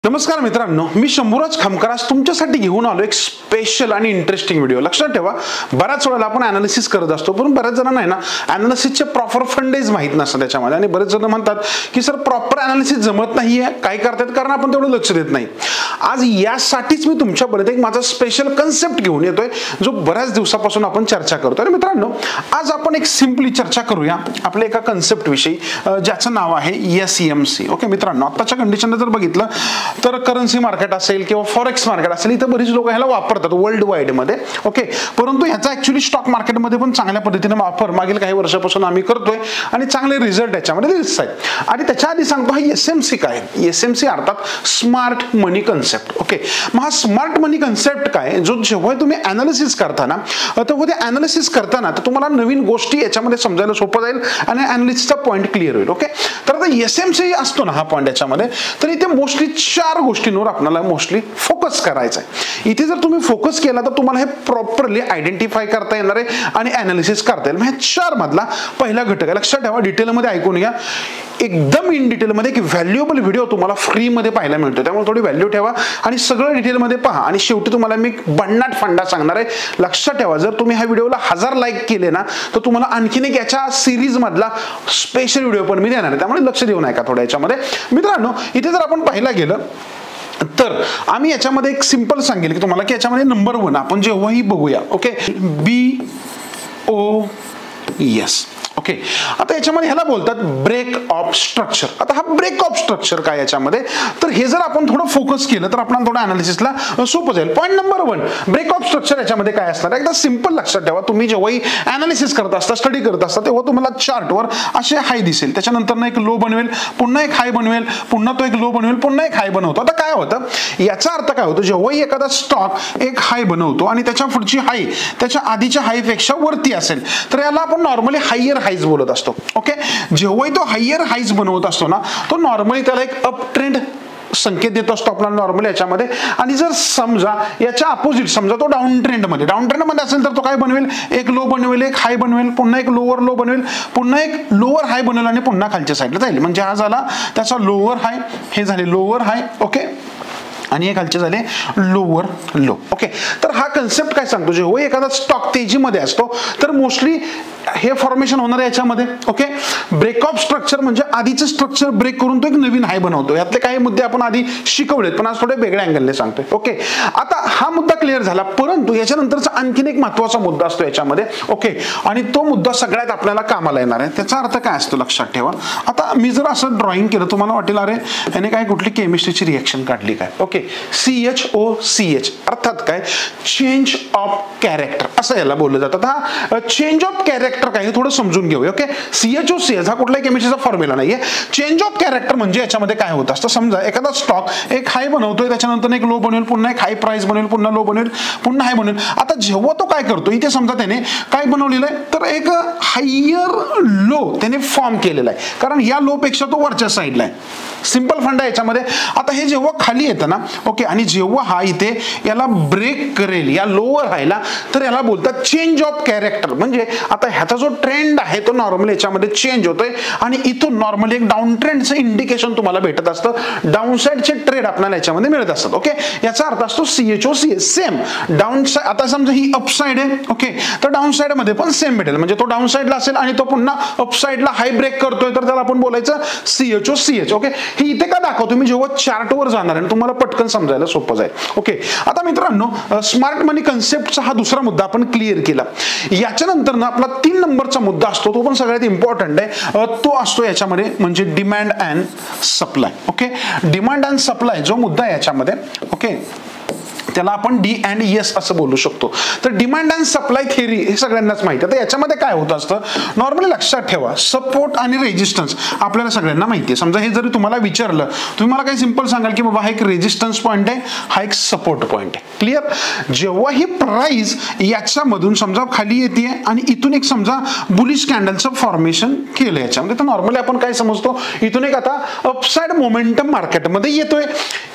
नमस्कार मित्रांनो, मी शंभूराज खामकर आज तुमच्यासाठी घेऊन आलो एक स्पेशल आणि इंटरेस्टिंग व्हिडिओ. लक्षात ठेवा, बऱ्याच वेळेला आपण अनालिसिस करत असतो, पण बऱ्याच जणांना आहे ना अनालिसिसचे प्रॉपर फंडेज माहित नसतात त्याच्यामध्ये. आणि बरेच जण म्हणतात की सर प्रॉपर अनालिसिस जमत नाहीये, काय करतात कारण आपण तेवढं लक्ष देत नाही. आज यासाठीच मी तुमच्यापर्यंत एक माझा स्पेशल कन्सेप्ट घेऊन येतोय जो बऱ्याच दिवसापासून आपण चर्चा करतोय. आणि मित्रांनो, आज आपण एक सिंपली चर्चा करूया आपल्या एका कन्सेप्ट विषयी ज्याचं नाव आहे SMC. ओके मित्रांनो, आताच्या कंडिशनला जर बघितलं तर करन्सी मार्केट असेल किंवा फॉरेक्स मार्केट असेल, इथं बरीच लोक ह्याला वापरतात वर्ल्ड वाईड मध्ये. ओके, परंतु ह्याचा ऍक्च्युअली स्टॉक मार्केटमध्ये पण चांगल्या पद्धतीने वापर मागील काही वर्षापासून आम्ही करतोय आणि चांगले रिझल्ट याच्यामध्ये दिसत आहेत. आणि त्याच्या आधी सांगतो, हा SMC काय? SMC अर्थात स्मार्ट मनी कन्सेप्ट. ओके, मग हा स्मार्ट मनी कन्सेप्ट काय, जो जेव्हा तुम्ही अनालिसिस करताना तेव्हा ते अनालिसिस करताना तर तुम्हाला नवीन गोष्टी याच्यामध्ये समजायला सोपं जाईल आणि अनालिसिसचा पॉईंट क्लिअर होईल. ओके, तर आता SMC असतो ना हा पॉईंट याच्यामध्ये, तर इथे मोस्टली चार गोष्टींवर आपल्याला मोस्टली फोकस करायचा आहे. इथे जर तुम्ही फोकस केला तर तुम्हाला हे प्रॉपरली आयडेंटिफाय करता येणार आहे आणि अनालिसिस करता येईल. ह्या चार मधला पहिला घटक आहे. लक्षात ठेवा, डिटेलमध्ये ऐकून घ्या, एकदम इन डिटेलमध्ये एक व्हॅल्युएबल व्हिडिओ तुम्हाला फ्री मध्ये पाहायला मिळतो. त्यामुळे थोडी व्हॅल्यू ठेवा आणि सगळं डिटेलमध्ये पहा. आणि शेवटी तुम्हाला मी भन्नाट फंडा सांगणार आहे. लक्षात ठेवा, जर तुम्ही ह्या व्हिडिओला 1000 लाईक केले ना तर तुम्हाला आणखीन एक याच्या सिरीज मधला स्पेशल व्हिडिओ पण मी देणार आहे. त्यामुळे लक्ष देऊ नका थोड्या याच्यामध्ये. मित्रांनो, इथे जर आपण पाहायला गेलं तर आम्ही याच्यामध्ये एक सिंपल सांगेल की तुम्हाला की याच्यामध्ये नंबर 1 आपण जेव्हाही बघूया. Okay, BOS. ओके, आता याच्यामध्ये ह्याला बोलतात ब्रेक ऑफ स्ट्रक्चर. आता हा ब्रेक ऑफ स्ट्रक्चर काय याच्यामध्ये, तर हे जर आपण थोडं फोकस केलं तर आपल्याला थोडं अनालिसिसला सोपं जाईल. Point number 1, break of structure याच्यामध्ये काय असणार, एकदा सिंपल लक्षात ठेवा. तुम्ही जेव्हाही अनालिसिस करत असता, स्टडी करत असता, तेव्हा तुम्हाला चार्टवर असे हाय दिसेल, त्याच्यानंतर एक लो बनवेल, पुन्हा एक हाय बनवेल, पुन्हा तो एक लो बनवेल, पुन्हा एक हाय बनवतो. आता काय होतं, याचा अर्थ काय होतो, जेव्हाही एखादा स्टॉक एक हाय बनवतो आणि त्याच्या पुढची हाय त्याच्या आधीच्या हाय पेक्षा वरती असेल तर याला आपण नॉर्मली हायर हाईज बोलत असतो. ओके, जेव्हाही तो हायर हाईज बनवत असतो ना, तो नॉर्मली त्याला एक अप ट्रेंड संकेत देत असतो आपल्याला नॉर्मली याच्यामध्ये. आणि जर समजा याच्या अपोजिट, समजा तो डाऊन ट्रेंड मध्ये असेल तर तो काय बनवेल, एक लो बनवेल, एक हाय बनवेल, पुन्हा एक लोअर लो बनवेल, पुन्हा एक लोअर हाय बनवेल आणि पुन्हा खालच्या साईडला जाईल. म्हणजे हा झाला त्याचा लोअर हाय, हे झाले लोअर हाय. ओके, आणि हे खालचे झाले लोअर लो. ओके, तर हा कन्सेप्ट काय सांगतो, जेव्हा एखादा स्टॉक तेजीमध्ये असतो तर मोस्टली हे फॉर्मेशन होणार आहे याच्यामध्ये. ओके, ब्रेक ऑफ स्ट्रक्चर म्हणजे आधीचं स्ट्रक्चर ब्रेक करून तो एक नवीन हाय बनवतो. यातले काही मुद्दे आपण आधी शिकवलेत, पण आज थोडे वेगळ्या अँगलने सांगतोय. ओके, आता हा मुद्दा क्लिअर झाला, परंतु याच्यानंतरचा आणखीन एक महत्वाचा मुद्दा असतो याच्यामध्ये. ओके, आणि तो मुद्दा सगळ्यात आपल्याला कामाला येणार आहे. त्याचा अर्थ काय असतो लक्षात ठेवा. आता मी जर असं ड्रॉइंग केलं, तुम्हाला वाटेल अरे याने काय कुठली केमिस्ट्रीची रिएक्शन काढली काय. ओके, CHOCH अर्थात काय, चेंज ऑफ कॅरेक्टर असं याला बोललं जातं. हा चेंज ऑफ कॅरेक्टर काय हे थोडं समजून घेऊया. ओके, CHOCH हा कुठलाही केमिस्ट्रीचा फॉर्म्युला नाहीये. चेंज ऑफ कॅरेक्टर म्हणजे याच्यामध्ये काय होत असतं, समजा एखादा स्टॉक एक हाय बनवतोय, त्याच्यानंतर एक लो बनवेल, पुन्हा एक हाय प्राइस बनवेल, पुन्हा लो बनवेल, पुन्हा हाय बनवेल. आता जेव्हा तो काय करतो, इथे समजा त्याने काय बनवलेलं आहे, तर एक हायर लो त्याने फॉर्म केलेला आहे, कारण या लो पेक्षा तो वरच्या साईडला आहे. सिंपल फंड आहे याच्यामध्ये. आता हे जेव्हा खाली येतं ना, ओके, आणि जेव्हा हा इथे याला ब्रेक करेल या लोअर हायला, तर याला बोलतात चेंज ऑफ कॅरेक्टर. म्हणजे आता ह्याचा जो ट्रेंड आहे तो नॉर्मली याच्यामध्ये चेंज होतोय आणि इथून नॉर्मली एक डाऊन ट्रेंडचं इंडिकेशन तुम्हाला भेटत असतं, डाऊन साइडचे ट्रेड आपल्याला याच्यामध्ये मिळत असतात. ओके, याचा अर्थ असतो CHOCH सेम डाऊन साइड. आता समजा ही अप साइड आहे, ओके, तर डाऊन साइड मध्ये पण सेम भेटेल. म्हणजे तो डाऊन साइडला असेल आणि तो पुन्हा अप साइडला हाय ब्रेक करतोय तर त्याला आपण बोलायचं CHOCH. ओके, ही इथे का दाखवतो मी, जेव्हा चार्टवर जाणार आहे तुम्हाला पटकन समजायला सोपं जाईल. ओके, आता मित्रांनो, स्मार्ट मनी कन्सेप्टचा हा दुसरा मुद्दा आपण क्लिअर केला. याच्यानंतर ना आपला 3 नंबरचा मुद्दा असतो, तो पण सगळ्यात इम्पॉर्टंट आहे. तो असतो याच्यामध्ये म्हणजे demand and supply. Okay, demand and supply जो मुद्दा आहे याच्यामध्ये, ओके, त्याला आपण D&S असं बोलू शकतो. तर डिमांड अँड सप्लाय थिअरी हे सगळ्यांनाच माहिती आहे. तर याच्यामध्ये काय होत असतं, नॉर्मली लक्षात ठेवा, सपोर्ट आणि रेजिस्टन्स आपल्याला सगळ्यांना माहिती आहे. समजा हे जरी तुम्हाला विचारलं, तुम्ही मला काही सिंपल सांगाल की बाबा हा एक रेजिस्टन्स पॉईंट आहे, हा एक सपोर्ट पॉईंट आहे. क्लिअर. जेव्हा ही प्राइस याच्यामधून समजा खाली येते आणि इथून एक समजा बुलिश कॅन्डलचं फॉर्मेशन केलं याच्यामध्ये, तर नॉर्मली आपण काय समजतो, इथून एक आता अपसाइड मोमेंटम मार्केटमध्ये येतोय.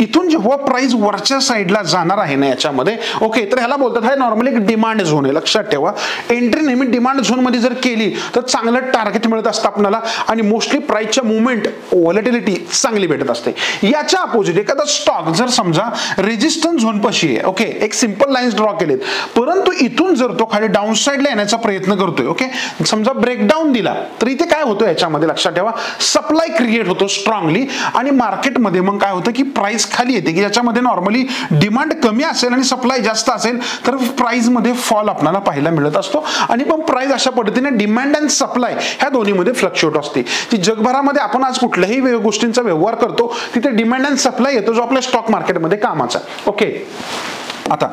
इथून जेव्हा प्राइस वरच्या साईडला जाणार आहे ना याच्यामध्ये, ओके, तर ह्याला बोलतात हा नॉर्मली एक डिमांड झोन आहे. लक्षात ठेवा, एंट्री नेहमी डिमांड झोन मध्ये जर केली तर चांगलं टार्गेट मिळत असतं आपल्याला आणि मोस्टली प्राइसच्या मुवमेंट व्हॉलेटिलिटी चांगली भेटत असते. याच्या अपोजिट एखादा स्टॉक जर समजा रेजिस्टन्स झोन पाशी आहे, ओके, एक सिंपल लाईन्स ड्रॉ केलेत, परंतु इथून जर तो खाली डाऊन साईडला येण्याचा प्रयत्न करतोय, ओके, समजा ब्रेकडाऊन दिला तर इथे काय होतं याच्यामध्ये लक्षात ठेवा, सप्लाय क्रिएट होतो स्ट्रॉंगली आणि मार्केटमध्ये मग काय होतं की प्राइस खाली येते, की ज्याच्यामध्ये नॉर्मली डिमांड कमी असेल आणि सप्लाय जास्त असेल तर प्राइस मध्ये फॉल आपल्याला पाहायला मिळत असतो आणि पण प्राइस अशा पद्धतीने डिमांड अँड सप्लाय ह्या दोन्हीमध्ये फ्लक्च्युएट असते. की जगभरामध्ये आपण आज कुठल्याही गोष्टींचा व्यवहार करतो तिथे डिमांड अँड सप्लाय येतो जो आपल्या स्टॉक मार्केटमध्ये कामाचा. ओके, आता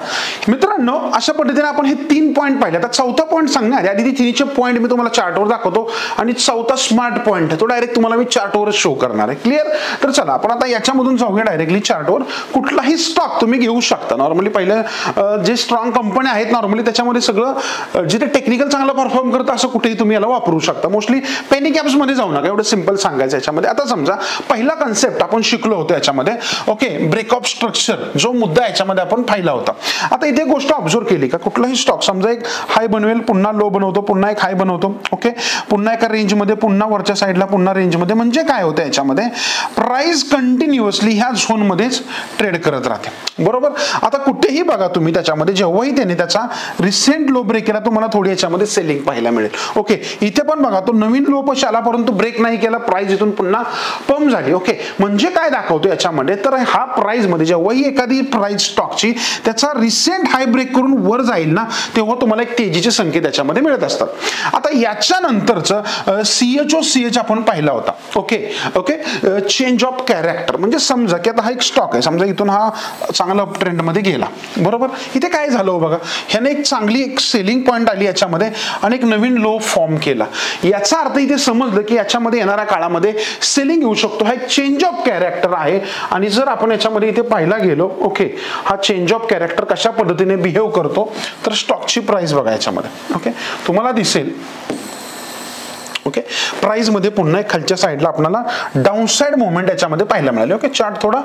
मित्रांनो अशा पद्धतीने आपण हे 3 पॉइंट पाहिले. आता चौथा पॉइंट सांगणार आधी तिन्हीचे पॉइंट मी तुम्हाला चार्टवर दाखवतो आणि चौथा स्मार्ट पॉइंट आहे तो डायरेक्ट तुम्हाला मी चार्टवरच शो करणार आहे. क्लिअर? तर चला आपण आता याच्यामधून जाऊया डायरेक्टली चार्टवर. कुठलाही स्टॉक तुम्ही घेऊ शकता. नॉर्मली पहिलं जे स्ट्रॉंग कंपनी आहेत नॉर्मली त्याच्यामध्ये सगळं जिथे टेक्निकल चांगलं परफॉर्म करतं असं कुठेही तुम्ही याला वापरू शकता. मोस्टली पेनी कॅप्स मध्ये जाऊ नका, एवढं सिंपल सांगायचं याच्यामध्ये. आता समजा पहिला कन्सेप्ट आपण शिकलो होतो याच्यामध्ये, ओके, ब्रेक ऑफ स्ट्रक्चर जो मुद्दा याच्यामध्ये आपण पाहिला होता. आता इथे गोष्ट ऑब्झर्व केली का, कुठलाही स्टॉक समजा एक हाय बनवेल, पुन्हा लो बनवतो, पुन्हा एक हाय बनवतो, ओके, पुन्हा एका रेंज मध्ये, पुन्हा वरच्या साईडला, पुन्हा रेंज मध्ये, म्हणजे काय होतं याच्यामध्ये प्राइस कंटिन्युअसली ह्या झोन मध्येच ट्रेड करत राहते. बरोबर? आता कुठेही बघा तुम्ही त्याच्यामध्ये जेव्हाही त्याने त्याचा रिसेंट लो ब्रेक केला तुम्हाला थोडी याच्यामध्ये सेलिंग पाहायला मिळेल. ओके, इथे पण बघा तो नवीन लो पाशी आला परंतु ब्रेक नाही केला, प्राइस इथून पुन्हा पंप झाली. ओके, म्हणजे काय दाखवतो याच्यामध्ये, तर हा प्राइस मध्ये जेव्हाही एखादी प्राइस स्टॉकची त्याचा रिसेंट हाय ब्रेक करून वर जाईल ना तेव्हा तुम्हाला एक तेजीचे संकेत याच्यामध्ये मिळत असतात. आता याच्यानंतरचं CHOCH आपण पाहिला होता. Okay okay, change of character. म्हणजे समजा की आता हा एक स्टॉक आहे, समजा इथून हा चांगला अप ट्रेंड मध्ये गेला, बरोबर, इथे काय झालं बघा, ह्याने एक चांगली एक सेलिंग पॉइंट आली याच्यामध्ये आणि एक नवीन लो फॉर्म केला. याचा अर्थ इथे समजलं की याच्यामध्ये येणाऱ्या काळामध्ये सेलिंग येऊ शकतो. हा एक चेंज ऑफ कॅरेक्टर आहे आणि जर आपण याच्यामध्ये इथे पाहायला गेलो, ओके, हा चेंज ऑफ कॅरेक्टर कशा पद्धतीने बिहेव करतो तर स्टॉकची प्राइस बघा याच्यामध्ये, ओके, तुम्हाला दिसेल, ओके, प्राइस मध्ये पुन्हा एक खालच्या साईडला आपल्याला डाऊन साइड मुवमेंट याच्यामध्ये पाहायला मिळाले. ओके, चार्ट थोडा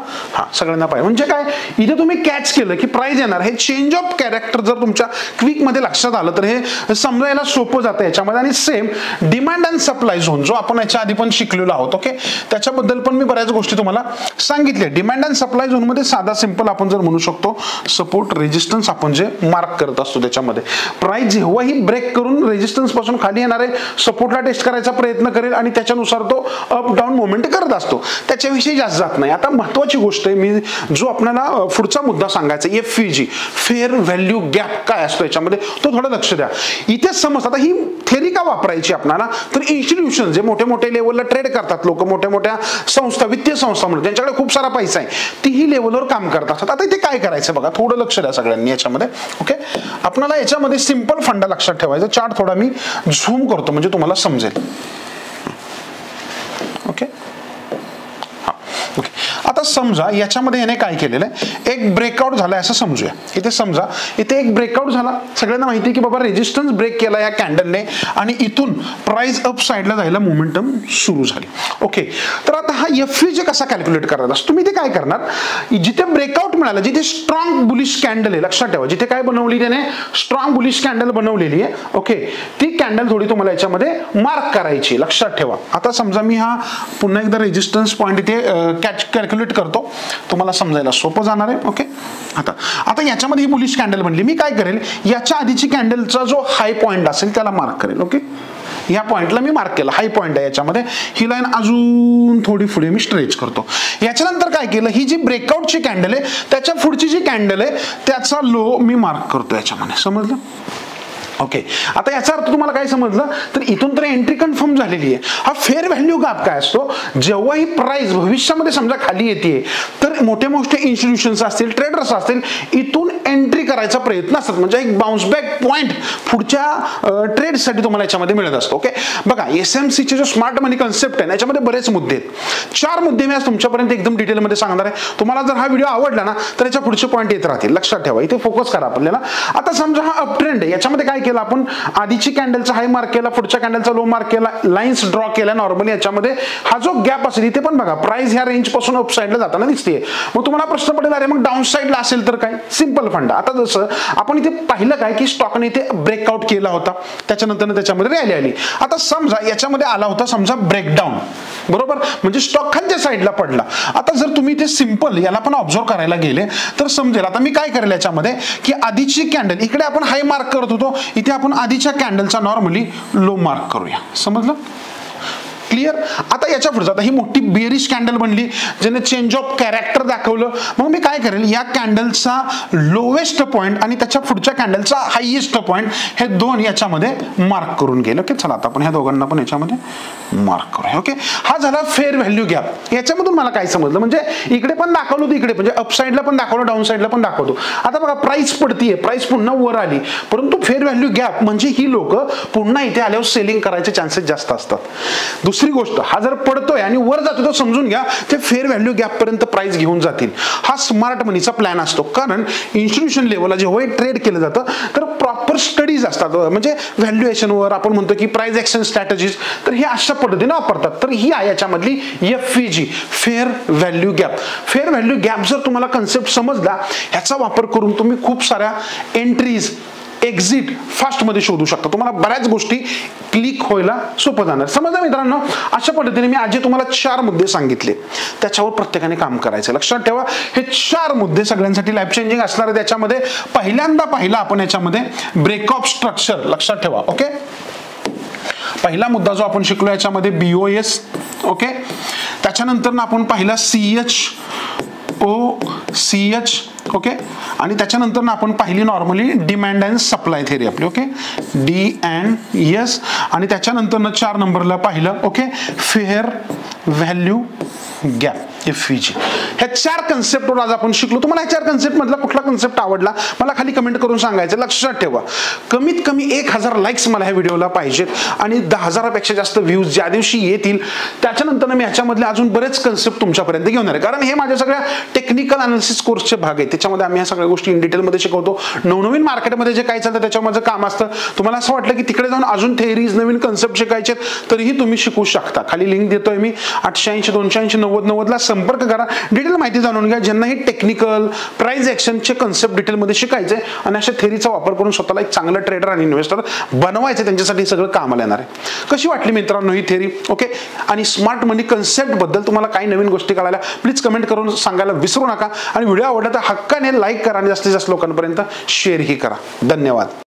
सगळ्यांना पाहिजे. म्हणजे काय इथे तुम्ही कॅच केलं की प्राइस येणार, हे चेंज ऑफ कॅरेक्टर जर तुमच्या क्विक मध्ये लक्षात आलं तर हे समजायला सोपं जातं याच्यामध्ये. आणि same demand and supply zone जो आपण याच्या आधी पण शिकलेलो आहोत, ओके, त्याच्याबद्दल पण मी बऱ्याच गोष्टी तुम्हाला सांगितल्या. डिमांड अँड सप्लाय झोन मध्ये साधा सिंपल आपण जर म्हणू शकतो सपोर्ट रेजिस्टन्स आपण जे मार्क करत असतो त्याच्यामध्ये प्राइस जेव्हाही ब्रेक करून रेजिस्टन्स पासून खाली येणारे सपोर्टला टेस्ट करायचा प्रयत्न करेल आणि त्याच्यानुसार तो अप डाऊन मुवमेंट करत असतो, त्याच्याविषयी जास्त जात नाही. आता महत्वाची गोष्ट आहे, मी जो आपल्याला पुढचा मुद्दा सांगायचा FVG फेअर व्हॅल्यू गॅप काय असतो याच्यामध्ये तो थोडं लक्ष द्या. इथे समज आता ही थेरी का वापरायची आपल्याला, तर इन्स्टिट्यूशन जे मोठे मोठे लेवलला ट्रेड करतात लोक, मोठ्या मोठ्या संस्था, वित्तीय संस्था म्हणून ज्यांच्याकडे खूप सारा पैसा आहे तीही लेवलवर काम करत असतात. आता इथे काय करायचं बघा, थोडं लक्ष द्या सगळ्यांनी याच्यामध्ये. ओके, आपल्याला याच्यामध्ये सिंपल फंडा लक्षात ठेवायचा. चार्ट थोडा मी झूम करतो म्हणजे तुम्हाला समजेल. ओके, ओके, आता समजा याच्यामध्ये याने काय केलेलं आहे, एक ब्रेकआउट झालाय असं समजूया. इथे समजा इथे एक ब्रेकआउट झाला, सगळ्यांना माहिती आहे की बाबा रेजिस्टन्स ब्रेक केला या कॅन्डलने आणि इथून प्राइस अप साइडला जायला मोमेंटम सुरू झाली. ओके, तर आता हा FVG कसा कॅल्क्युलेट करत असतो तुम्ही, ते काय करणार, जिथे ब्रेकआउट मिळाला, जिथे स्ट्रॉंग बुलिश कॅन्डल आहे, लक्षात ठेवा, जिथे काय बनवली त्याने स्ट्रॉंग बुलिश कॅन्डल बनवलेली आहे, ओके, ती कॅन्डल थोडी तुम्हाला याच्यामध्ये मार्क करायची, लक्षात ठेवा. आता समजा मी हा पुन्हा एकदा रेजिस्टन्स पॉइंट इथे कॅल्क्युलेट करतो, तुम्हाला समजायला सोपं जाणार आहे. ओके, आता याच्यामध्ये ही बुलिश कॅन्डल बनली, मी काय करेल, याच्या आधीची कॅन्डलचा जो हाय पॉइंट असेल त्याला मार्क करेल. ओके, या पॉइंटला मी मार्क केला, हाय पॉइंट आहे याच्यामध्ये, ही लाईन अजून थोडी पुढे मी स्ट्रेच करतो. याच्यानंतर काय केलं, ही जी ब्रेकआउटची कॅन्डल आहे त्याच्या पुढची जी कॅन्डल आहे त्याचा लो मी मार्क करतो याच्यामध्ये, समजलं. ओके, आता याचा अर्थ तुम्हाला काय समजलं, तर इथून तर एंट्री कन्फर्म झालेली आहे. हा फेअर व्हॅल्यू गॅप काय असतो, जेव्हा ही प्राइस भविष्यामध्ये समजा खाली येते तर मोठे मोठे इन्स्टिट्यूशन्स असतील, ट्रेडर्स असतील, इथून एंट्री करायचा प्रयत्न असतात, म्हणजे एक बाउन्स बॅक पॉइंट पुढच्या ट्रेडसाठी तुम्हाला याच्यामध्ये मिळत असतो. ओके, बघा एसएमसीचे जो स्मार्ट मनी कन्सेप्ट आहे याच्यामध्ये बरेच मुद्दे आहेत. 4 मुद्दे मी आज तुमच्यापर्यंत एकदम डिटेलमध्ये सांगणार आहे. तुम्हाला जर हा व्हिडिओ आवडला ना तर याच्या पुढचे पॉईंट येत राहतील. लक्षात ठेवा, इथे फोकस करा आपल्याला. आता समजा हा अप ट्रेंड आहे, याच्यामध्ये काय केलं आपण, आधीची कॅन्डलचा हाय मार्क केला, पुढच्या कॅन्डलचा लो मार्क केला, लाईन्स ड्रॉ केल्या. नॉर्मली याच्यामध्ये हा जो गॅप असेल इथे पण बघा प्राइस ह्या रेंज पासून अप साइडला जाताना दिसते. मग तुम्हाला प्रश्न पडेल अरे मग डाऊन साइडला असेल तर काय? सिंपल फंडा. आता जसं आपण इथे पाहिलं काय की स्टॉकने इथे ब्रेकआउट केला होता, त्याच्यानंतर त्याच्यामध्ये रॅली आली. आता समजा याच्यामध्ये आला होता समजा ब्रेकडाऊन, बरोबर, म्हणजे स्टॉक खालच्या साईडला पडला. आता जर तुम्ही इथे सिंपल याला पण ऑब्झर्व करायला गेले तर समजेल. आता मी काय करेल याच्यामध्ये की आधीची कॅन्डल इकडे आपण हाय मार्क करत होतो, इथे आपण आधीच्या कॅन्डलचा नॉर्मली लो मार्क करूया. समजलं? क्लिअर? आता याच्या पुढे आता ही मोठी बेरिश कॅन्डल बनली ज्याने चेंज ऑफ कॅरेक्टर दाखवलं. मग मी काय करेल, या कॅन्डलचा लोवेस्ट पॉइंट आणि त्याच्या पुढच्या कॅन्डलचा हायेस्ट पॉइंट हे दोन याच्यामध्ये मार्क करून गेलं. ओके, चला आता आपण ह्या दोघांना पण याच्यामध्ये मार्क करूया. ओके, हा झाला फेअर व्हॅल्यू गॅप. याच्यामधून मला काय समजलं, म्हणजे इकडे पण दाखवलं होतं, इकडे म्हणजे अप साईडला पण दाखवलं, डाऊन साईडला पण दाखवतो. आता बघा प्राइस पडतीये, प्राइस पुन्हा वर आली, परंतु फेअर व्हॅल्यू गॅप म्हणजे ही लोक पुन्हा इथे आल्यावर सेलिंग करायचे चान्सेस जास्त असतात. दुसरी गोष्ट, हा जर पडतोय आणि वर जातो तर समजून घ्या ते फेअर व्हॅल्यू गॅप पर्यंत प्राइस घेऊन जातील. हा स्मार्ट मनीचा प्लॅन असतो, कारण इन्स्टिट्यूशन लेवलला जेव्हा ट्रेड केलं जातं तर प्रॉपर स्टडीज असतात, म्हणजे व्हॅल्युएशनवर आपण म्हणतो की प्राइस ऍक्शन स्ट्रॅटेजीज, तर हे अशा पद्धतीने वापरतात. तर ही आहे याच्यामधली FVG, fair value gap. Fair value gap जर तुम्हाला कन्सेप्ट समजला, ह्याचा वापर करून तुम्ही खूप साऱ्या एंट्रीज एक्झिट फास्ट मध्ये शोधू शकता. तुम्हाला बऱ्याच गोष्टी क्लिक व्हायला सोपं जाणार. समजा मित्रांनो, अशा पद्धतीने मी आज जे तुम्हाला 4 मुद्दे सांगितले त्याच्यावर प्रत्येकाने काम करायचं. लक्षात ठेवा, हे 4 मुद्दे सगळ्यांसाठी लाईफ चेंजिंग असणार आहे. त्याच्यामध्ये पहिल्यांदा पाहिला आपण याच्यामध्ये ब्रेक ऑफ स्ट्रक्चर. लक्षात ठेवा. ओके, पहिला मुद्दा जो आपण शिकलो याच्यामध्ये BOS. ओके, त्याच्यानंतर ना आपण पाहिला CHOCH. ओके, आणि त्याच्यानंतर ना आपण पाहिली normally demand and supply theory आपली. Okay, D&S. आणि त्याच्यानंतर ना 4 नंबरला पाहिलं okay fair value gap FVG. ह्या 4 कन्सेप्टवर आज आपण शिकलो. तुम्हाला ह्या 4 कन्सेप्ट मधला कुठला कन्सेप्ट आवडला मला खाली कमेंट करून सांगायचं. लक्षात ठेवा, कमीत कमी 1000 लाईक्स मला ह्या व्हिडिओला पाहिजेत आणि 10,000पेक्षा जास्त व्ह्यूज ज्या दिवशी येतील त्याच्यानंतर मी ह्याच्यामधले अजून बरेच कन्सेप्ट तुमच्यापर्यंत घेऊन येणार आहे. कारण हे माझ्या सगळ्या टेक्निकल अनालिसिस कोर्सचे भाग आहेत, त्याच्यामध्ये आम्ही ह्या सगळ्या गोष्टी इन डिटेलमध्ये शिकवतो. नवनवीन मार्केटमध्ये जे काय चालतं त्याच्यावर माझं काम असतं. तुम्हाला असं वाटलं की तिकडे जाऊन अजून थेअरीज नवीन कन्सेप्ट शिकायचे तरीही तुम्ही शिकू शकता. खाली लिंक देतोय मी, 880 280 90 90 ला संपर्क करा. डिटेल माहिती जाणून घ्या. ज्यांनाही टेक्निकल प्राइस ऍक्शनचे कन्सेप्ट डिटेलमध्ये शिकायचे आणि अशा थेअरीचा वापर करून स्वतःला एक चांगला ट्रेडर आणि इन्व्हेस्टर बनवायचे, त्यांच्यासाठी सगळं कामाला येणार आहे. कशी वाटली मित्रांनो ही थेअरी? ओके, आणि स्मार्ट मनी कन्सेप्ट बद्दल तुम्हाला काही नवीन गोष्टी कळायला प्लीज कमेंट करून सांगायला विसरू नका. आणि व्हिडिओ आवडला तर हक्काने लाईक करा आणि जास्तीत जास्त लोकांपर्यंत शेअरही करा. धन्यवाद.